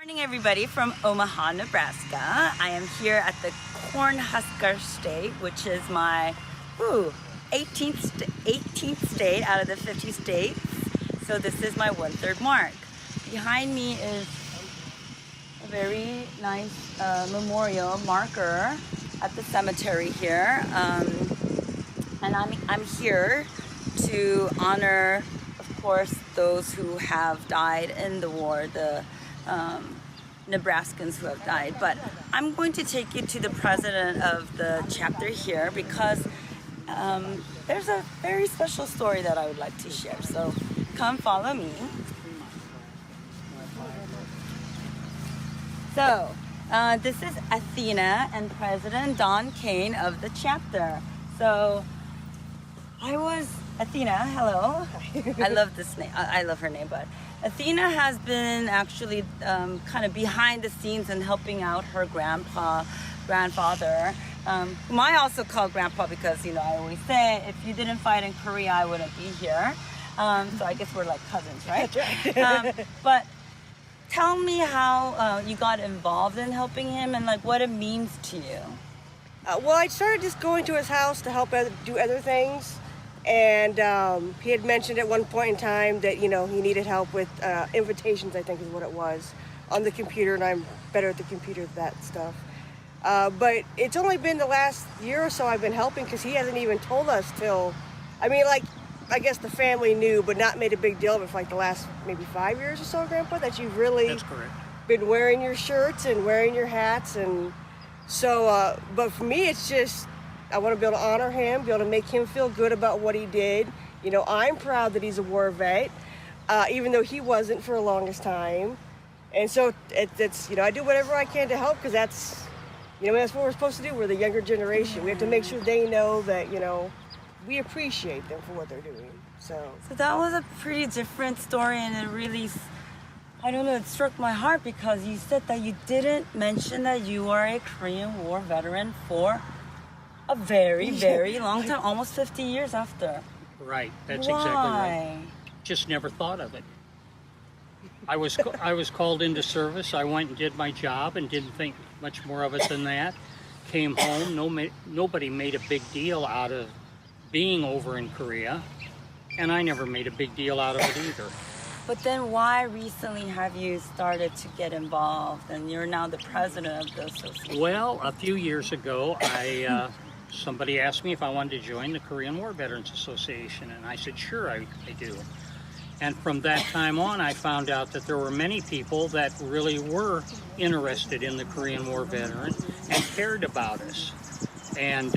Morning everybody from Omaha, Nebraska. I am here at the Cornhusker State, which is my 18th state out of the 50 states. So this is my 1/3 mark. Behind me is a very nice memorial marker at the cemetery here. And I'm here to honor, of course, those who have died in the war, the Nebraskans who have died. But I'm going to take you to the president of the chapter here because there's a very special story that I would like to share. So come follow me. So this is Athena and President Don Kane of the chapter. So Athena, hello. I love this name. I love her name, but Athena has been actually kind of behind the scenes and helping out her grandfather, whom I also call grandpa because, you know, I always say, if you didn't fight in Korea, I wouldn't be here. So I guess we're like cousins, right? But tell me how you got involved in helping him and like what it means to you. Well, I started just going to his house to help do other things. And he had mentioned at one point in time that, you know, he needed help with invitations, I think is what it was, on the computer, and I'm better at the computer than that stuff. But it's only been the last year or so I've been helping because he hasn't even told us till, I mean, like, I guess the family knew, but not made a big deal of it for like the last maybe 5 years or so, Grandpa, that you've really That's correct. Been wearing your shirts and wearing your hats. And so, but for me, it's just, I want to be able to honor him, be able to make him feel good about what he did. You know, I'm proud that he's a war vet, even though he wasn't for the longest time. And so it's, you know, I do whatever I can to help because that's, you know, that's what we're supposed to do. We're the younger generation. We have to make sure they know that, you know, we appreciate them for what they're doing. So that was a pretty different story, and it really, I don't know, it struck my heart because you said that you didn't mention that you are a Korean War veteran for a very, very long time, almost 50 years after. Right, that's Why? exactly right. Just never thought of it. I was called into service. I went and did my job and didn't think much more of it than that. Came home. Nobody made a big deal out of being over in Korea, and I never made a big deal out of it either. But then why recently have you started to get involved and you're now the president of the association? Well, a few years ago, somebody asked me if I wanted to join the Korean War Veterans Association, and I said, sure, I do. And from that time on, I found out that there were many people that really were interested in the Korean War veteran and cared about us. And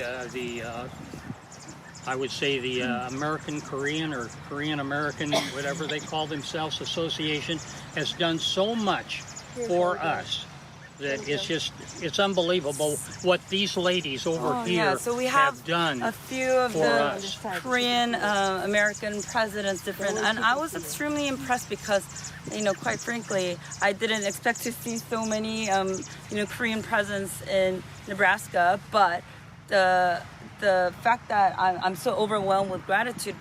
I would say the American Korean or Korean American, whatever they call themselves, association has done so much for us that it's unbelievable what these ladies over here so we have done a few of for the us. Korean American presidents different, and I was extremely impressed because, you know, quite frankly, I didn't expect to see so many you know, Korean presidents in Nebraska, but the fact that I'm so overwhelmed with gratitude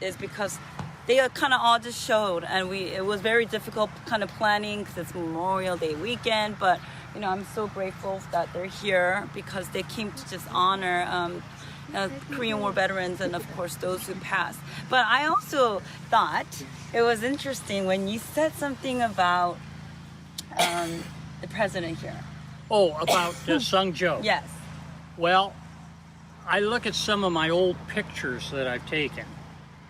is because they kind of all just showed, and it was very difficult kind of planning because it's Memorial Day weekend, but you know, I'm so grateful that they're here because they came to just honor Korean War veterans and of course those who passed. But I also thought it was interesting when you said something about the president here. Oh, about Sung Jo. Yes. Well, I look at some of my old pictures that I've taken,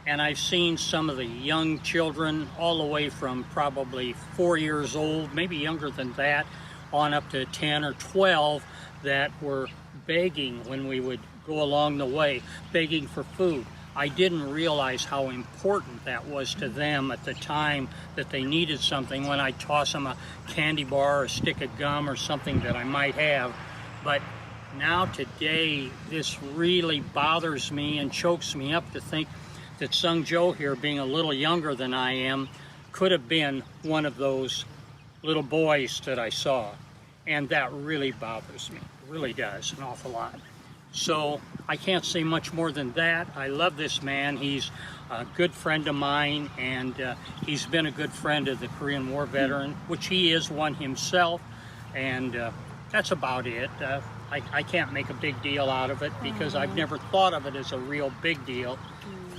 and I've seen some of the young children all the way from probably 4 years old, maybe younger than that, on up to 10 or 12 that were begging when we would go along the way, begging for food. I didn't realize how important that was to them at the time that they needed something when I toss them a candy bar or a stick of gum or something that I might have. But now today, this really bothers me and chokes me up to think that Sung Jo here, being a little younger than I am, could have been one of those little boys that I saw. And that really bothers me, really does, an awful lot. So I can't say much more than that. I love this man. He's a good friend of mine, and he's been a good friend of the Korean War veteran, which he is one himself, and that's about it. I can't make a big deal out of it because I've never thought of it as a real big deal,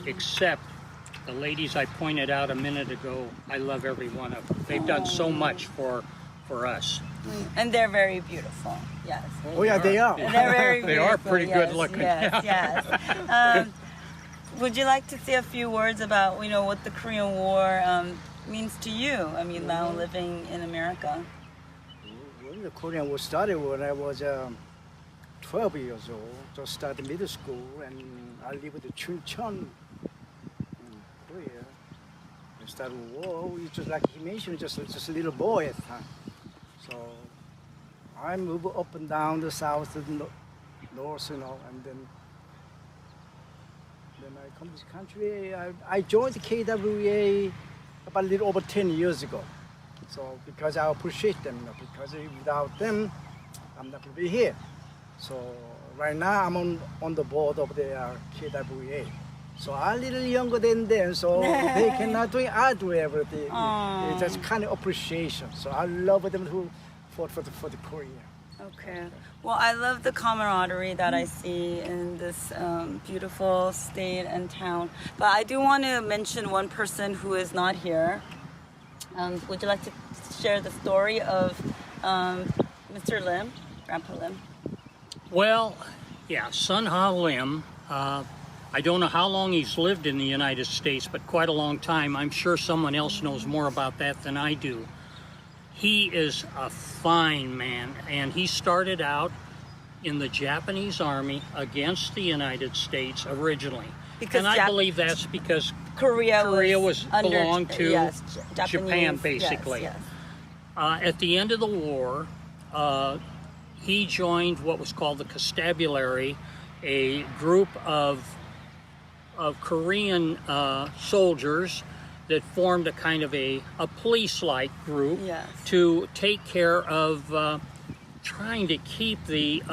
except the ladies I pointed out a minute ago. I love every one of them. They've done so much for us. And they're very beautiful. Yes. Oh yeah, they are. They're very beautiful. They are pretty good looking. Yes, yes. Would you like to say a few words about, you know, what the Korean War means to you? I mean, now living in America. Well, the Korean War started when I was 12 years old. Just started middle school, and I lived in Chuncheon, Korea. I started war. It's just like he mentioned, just a little boy at the time. So I moved up and down the south and north, you know, and then I come to this country. I joined the KWA about a little over 10 years ago. So because I appreciate them, because without them, I'm not going to be here. So right now I'm on the board of the KWA. So I'm a little younger than them, so they cannot do it. I do everything. It's just kind of appreciation. So I love them who fought for the Korea. Okay. Well, I love the camaraderie that I see in this beautiful state and town. But I do want to mention one person who is not here. Would you like to share the story of Mr. Lim, Grandpa Lim? Well, yeah, Sun Ha Lim. I don't know how long he's lived in the United States, but quite a long time. I'm sure someone else knows more about that than I do. He is a fine man, and he started out in the Japanese Army against the United States originally. Because and I believe that's because Korea was belonged to Japanese, Japan, basically. Yes, At the end of the war, he joined what was called the Constabulary, a group of Korean soldiers that formed a kind of a police-like group to take care of trying to keep the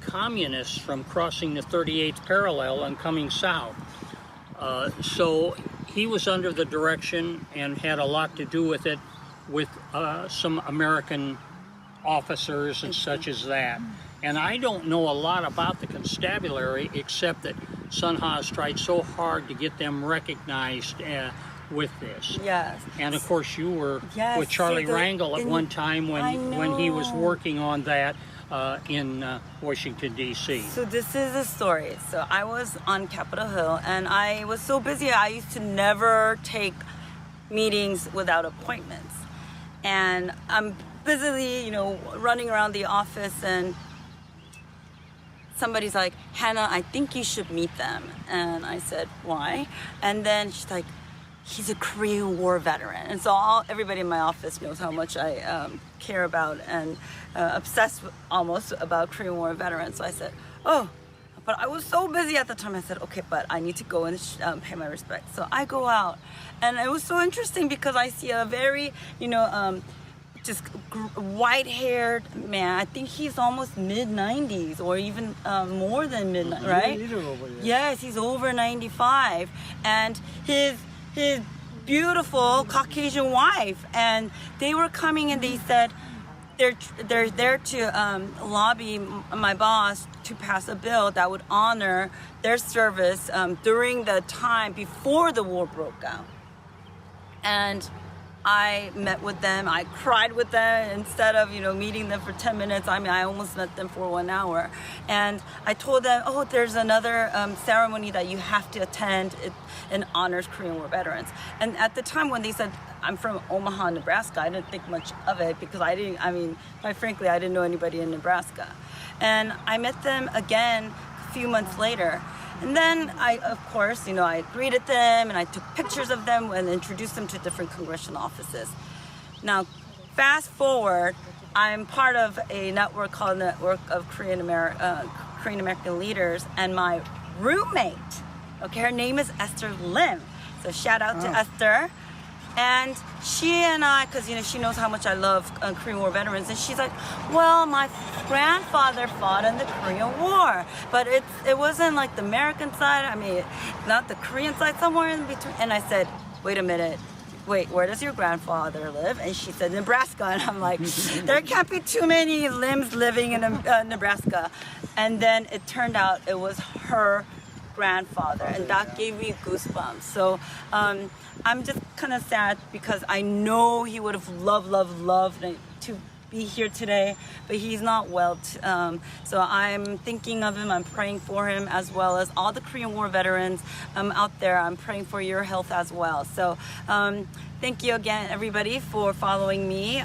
communists from crossing the 38th parallel and coming south. So he was under the direction and had a lot to do with it, with some American officers and such as that. And I don't know a lot about the constabulary, except that Sun Ha has tried so hard to get them recognized with this. Yes. And of course you were with Charlie Rangel at one time when he was working on that in Washington, D.C. So this is the story. So I was on Capitol Hill, and I was so busy, I used to never take meetings without appointments. And I'm busily, you know, running around the office, and somebody's like, Hannah, I think you should meet them. And I said, why? And then she's like, he's a Korean War veteran. And so everybody in my office knows how much I care about and obsessed almost about Korean War veterans. So I said, oh, but I was so busy at the time. I said, okay, but I need to go and pay my respects. So I go out, and it was so interesting because I see a very, you know, just white-haired man. I think he's almost mid-90s or even more than mid-90s, right? Yes, he's over 95. And his beautiful Caucasian wife, and they were coming, and they said they're there to lobby my boss to pass a bill that would honor their service during the time before the war broke out. And I met with them. I cried with them instead of, you know, meeting them for 10 minutes. I mean, I almost met them for 1 hour. And I told them, oh, there's another ceremony that you have to attend. It honors Korean War veterans. And at the time when they said, I'm from Omaha, Nebraska, I didn't think much of it because quite frankly, I didn't know anybody in Nebraska. And I met them again a few months later. And then of course, you know, I greeted them and I took pictures of them and introduced them to different congressional offices. Now, fast forward, I'm part of a network called Network of Korean American Leaders, and my roommate, okay, her name is Mr Lim. So shout out to Esther. And she and I, because she knows how much I love Korean War veterans, and she's like, well, my grandfather fought in the Korean War, but it wasn't like the American side, I mean, not the Korean side, somewhere in between. And I said, wait a minute, wait, where does your grandfather live? And she said, Nebraska. And I'm like, there can't be too many Lims living in Nebraska. And then it turned out it was her grandfather, and that gave me goosebumps. So I'm just kind of sad because I know he would have loved to be here today, but he's not well. So I'm thinking of him, I'm praying for him, as well as all the Korean War veterans out there. I'm praying for your health as well. So thank you again, everybody, for following me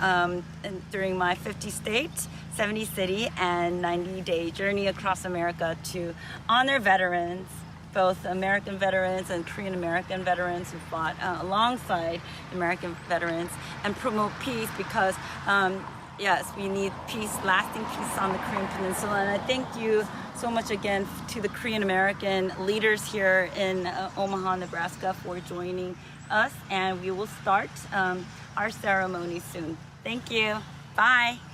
during my 50 state, 70 city, and 90-day journey across America to honor veterans, both American veterans and Korean American veterans who fought alongside American veterans, and promote peace, because yes, we need peace, lasting peace on the Korean Peninsula. And I thank you so much again to the Korean American leaders here in Omaha, Nebraska, for joining us. And we will start our ceremony soon. Thank you. Bye.